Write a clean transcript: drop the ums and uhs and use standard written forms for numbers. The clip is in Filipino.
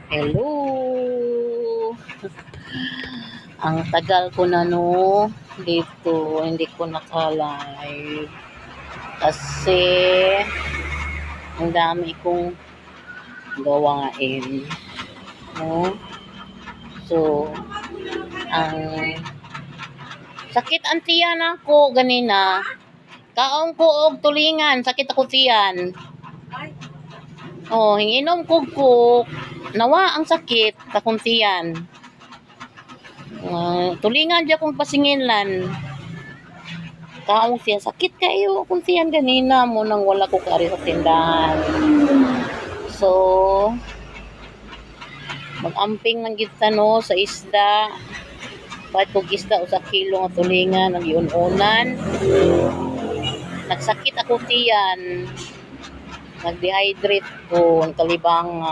Hello! Ang tagal ko na dito, hindi ko naka-live. Kasi, ang dami kong gawain. No? So, ang sakit ang tiyan ako ganina. Kaong ko og tulingan, sakit ako tiyan. Hinginom ko nawa ang sakit kakong tiyan. Tulingan dyan kong pasinginlan. Kaong siya, sakit kayo kung siyan ganina mo nang wala ko kari sa tindahan. So, mag-amping ng kita sa isda. Kahit kong isda o sa kilo nga tulingan, ang iununan. Nagsakit ako tiyan. Nag-dehydrate ko, ang talibang